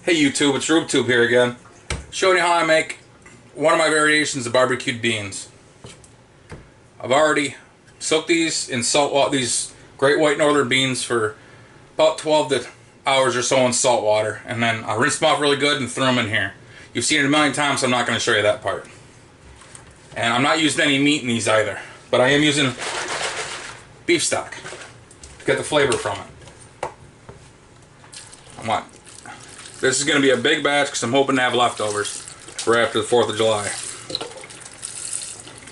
Hey YouTube, it's RubeTube here again, showing you how I make one of my variations of barbecued beans. I've already soaked these in salt water, these great white northern beans, for about 12 hours or so in salt water, and then I rinsed them off really good and threw them in here. You've seen it a million times, so I'm not going to show you that part. And I'm not using any meat in these either, but I am using beef stock to get the flavor from it. This is going to be a big batch because I'm hoping to have leftovers for after the 4th of July.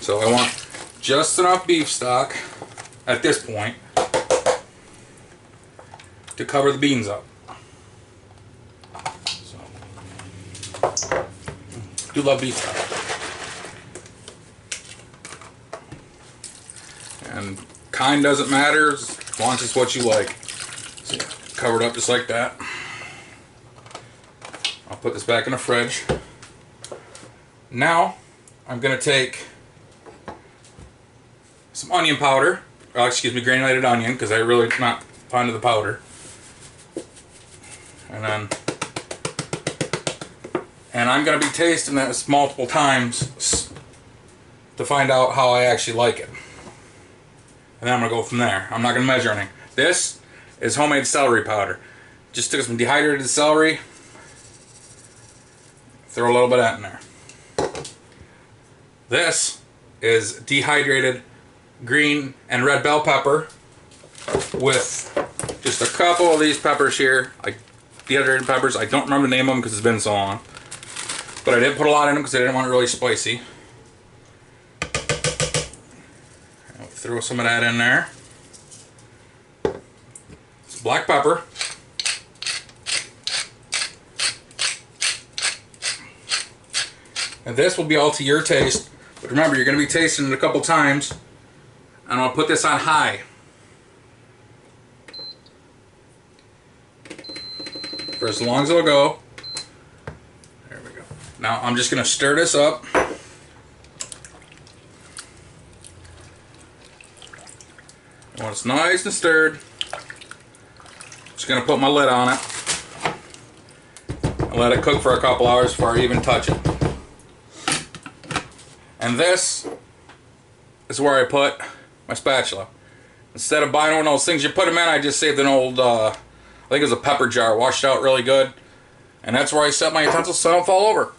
So I want just enough beef stock at this point to cover the beans up. So, I do love beef stock. And kind doesn't matter as long as it's what you like. So cover it up just like that. I'll put this back in the fridge. Now I'm going to take some onion powder, or excuse me, granulated onion, because I really not fond of the powder. And I'm going to be tasting this multiple times to find out how I actually like it. And then I'm going to go from there. I'm not going to measure anything. This is homemade celery powder. Just took some dehydrated celery. Throw a little bit of that in there. This is dehydrated green and red bell pepper with just a couple of these peppers here, like dehydrated peppers. I don't remember the name of them because it's been so long. But I didn't put a lot in them because I didn't want it really spicy. I'll throw some of that in there. Some black pepper. And this will be all to your taste, but remember, you're going to be tasting it a couple times, and I'll put this on high for as long as it'll go. There we go. Now I'm just going to stir this up. And when it's nice and stirred, just going to put my lid on it and let it cook for a couple hours before I even touch it. And this is where I put my spatula. Instead of buying one of those things you put them in, I just saved an old, I think it was a pepper jar, washed out really good. And that's where I set my utensils so they don't fall over.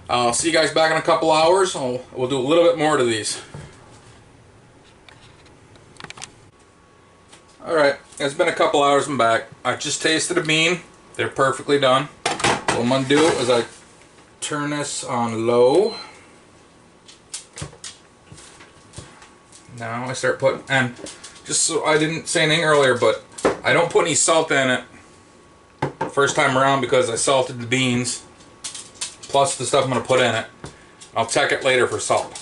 I'll see you guys back in a couple hours. We'll do a little bit more to these. Alright, it's been a couple hours, I'm back. I just tasted a bean. They're perfectly done. What I'm going to do is I turn this on low. Now I start putting, and just so I didn't say anything earlier, but I don't put any salt in it first time around because I salted the beans plus the stuff I'm going to put in it. I'll check it later for salt.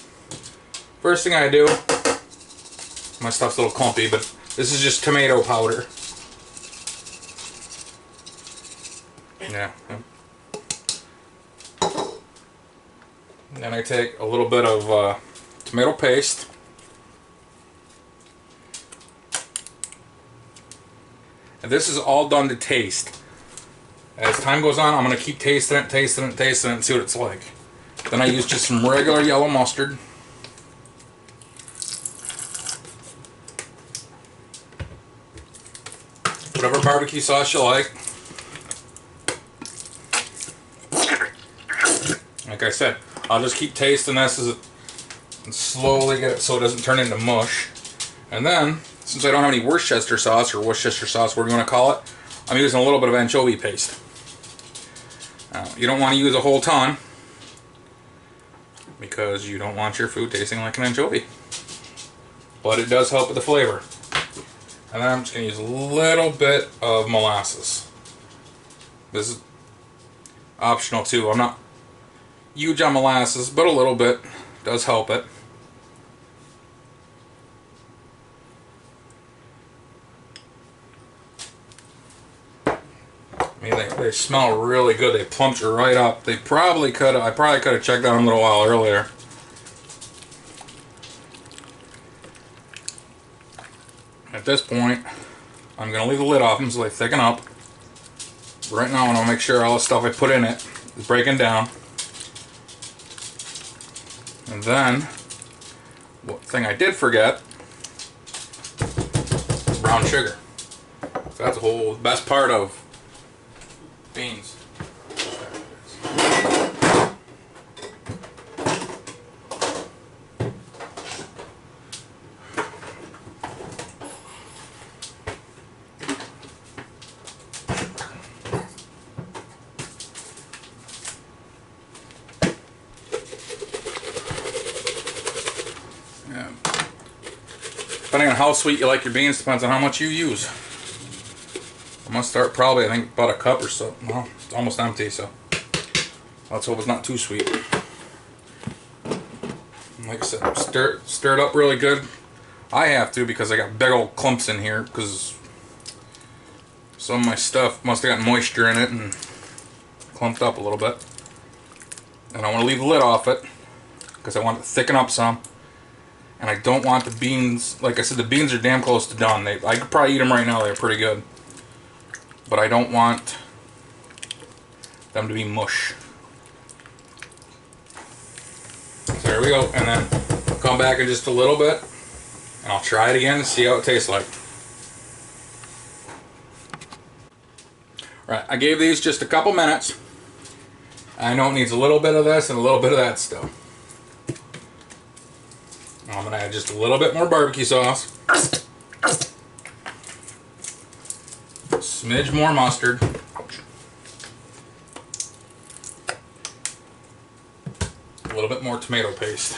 First thing I do, my stuff's a little clumpy, but this is just tomato powder. Yeah. Then I take a little bit of tomato paste. And this is all done to taste. As time goes on, I'm going to keep tasting it, and see what it's like. Then I use just some regular yellow mustard. Whatever barbecue sauce you like. Like I said, I'll just keep tasting this and slowly get it so it doesn't turn into mush. And then, since I don't have any Worcestershire sauce, or Worcestershire sauce, whatever you want to call it, I'm using a little bit of anchovy paste. You don't want to use a whole ton because you don't want your food tasting like an anchovy. But it does help with the flavor. And then I'm just going to use a little bit of molasses. This is optional too. I'm not huge on molasses, but a little bit does help it. I mean, they smell really good. They plump you right up. I probably could have checked out a little while earlier. At this point, I'm going to leave the lid off them so they thicken up. Right now I want to make sure all the stuff I put in it is breaking down. And then, one thing I did forget, brown sugar. So that's the whole best part of beans. Depending on how sweet you like your beans, depends on how much you use. I'm gonna start probably, I think, about a cup or so. Well, it's almost empty, so let's hope it's not too sweet. Like I said, stir it up really good. I have to because I got big old clumps in here because some of my stuff must have got moisture in it and clumped up a little bit. And I want to leave the lid off it because I want it to thicken up some. And I don't want the beans, like I said, the beans are damn close to done. I could probably eat them right now, they're pretty good. But I don't want them to be mush. So there we go, and then I'll come back in just a little bit, and I'll try it again and see how it tastes like. Right, I gave these just a couple minutes. I know it needs a little bit of this and a little bit of that still. I'm going to add just a little bit more barbecue sauce. Smidge more mustard. A little bit more tomato paste.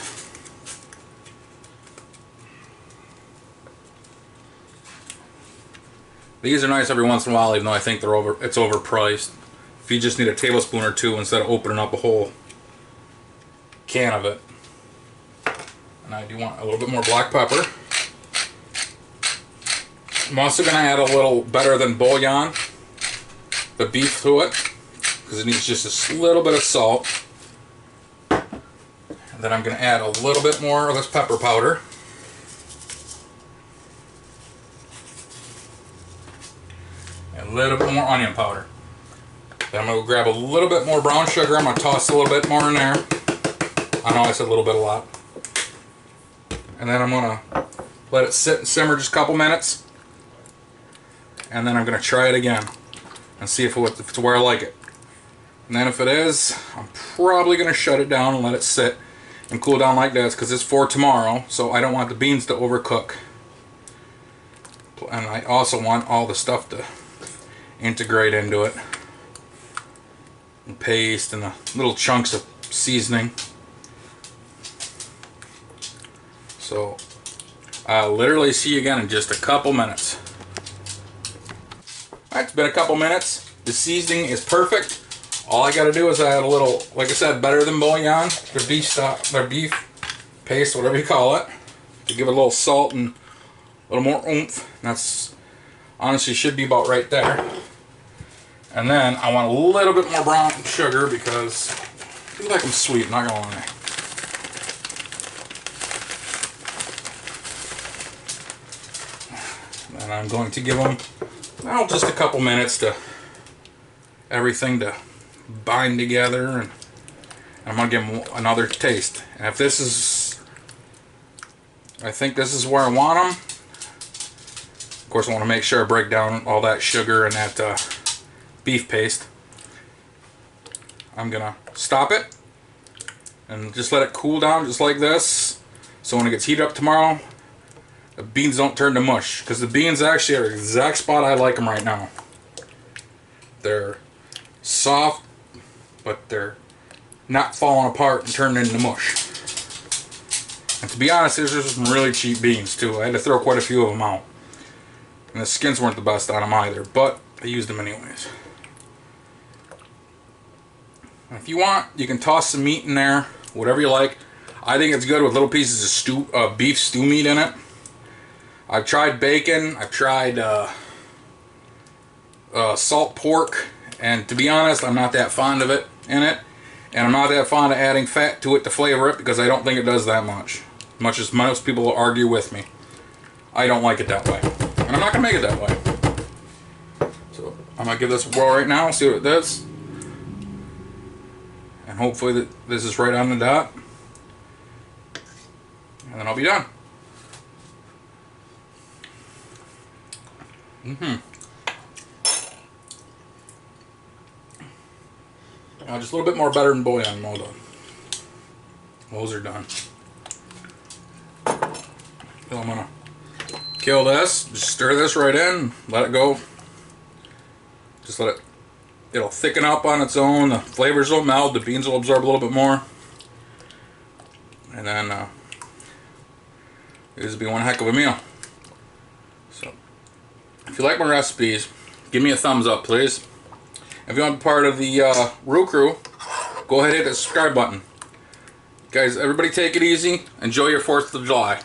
These are nice every once in a while, even though I think it's overpriced. If you just need a tablespoon or two instead of opening up a whole can of it. And I do want a little bit more black pepper. I'm also going to add a little better than bouillon, the beef to it, because it needs just a little bit of salt. And then I'm going to add a little bit more of this pepper powder. And a little bit more onion powder. Then I'm going to grab a little bit more brown sugar. I'm going to toss a little bit more in there. I know I said a little bit a lot. And then I'm going to let it sit and simmer just a couple minutes. And then I'm going to try it again and see if it's where I like it. And then if it is, I'm probably going to shut it down and let it sit and cool down like this because it's for tomorrow, so I don't want the beans to overcook. And I also want all the stuff to integrate into it. And paste and the little chunks of seasoning. So I'll literally see you again in just a couple minutes. Alright, it's been a couple minutes. The seasoning is perfect. All I gotta do is add a little, like I said, better than bouillon, their beef stock, their beef paste, whatever you call it, to give it a little salt and a little more oomph. That's honestly should be about right there. And then I want a little bit more brown sugar because I feel like I'm sweet, not gonna lie. And I'm going to give them, well, just a couple minutes to everything to bind together, and I'm going to give them another taste. And if this is, I think this is where I want them. Of course, I want to make sure I break down all that sugar and that beef paste. I'm going to stop it and just let it cool down just like this. So when it gets heated up tomorrow, the beans don't turn to mush, because the beans actually are the exact spot I like them right now. They're soft, but they're not falling apart and turning into mush. And to be honest, these are some really cheap beans too. I had to throw quite a few of them out. And the skins weren't the best on them either, but I used them anyways. And if you want, you can toss some meat in there, whatever you like. I think it's good with little pieces of beef stew meat in it. I've tried bacon, I've tried salt pork, and to be honest, I'm not that fond of it in it, and I'm not that fond of adding fat to it to flavor it because I don't think it does that much. Much as most people will argue with me. I don't like it that way, and I'm not going to make it that way. So I'm I'm gonna give this a whirl right now, see what it does. And hopefully this is right on the dot. And then I'll be done. Just a little bit more better than bouillon mode. Those are done. So I'm gonna kill this, just stir this right in, let it go. Just let it, it'll thicken up on its own, the flavors will meld, the beans will absorb a little bit more. And then this will be one heck of a meal. So, if you like my recipes, give me a thumbs up, please. If you want to be part of the Roo Crew, go ahead and hit the subscribe button. Guys, everybody take it easy. Enjoy your 4th of July.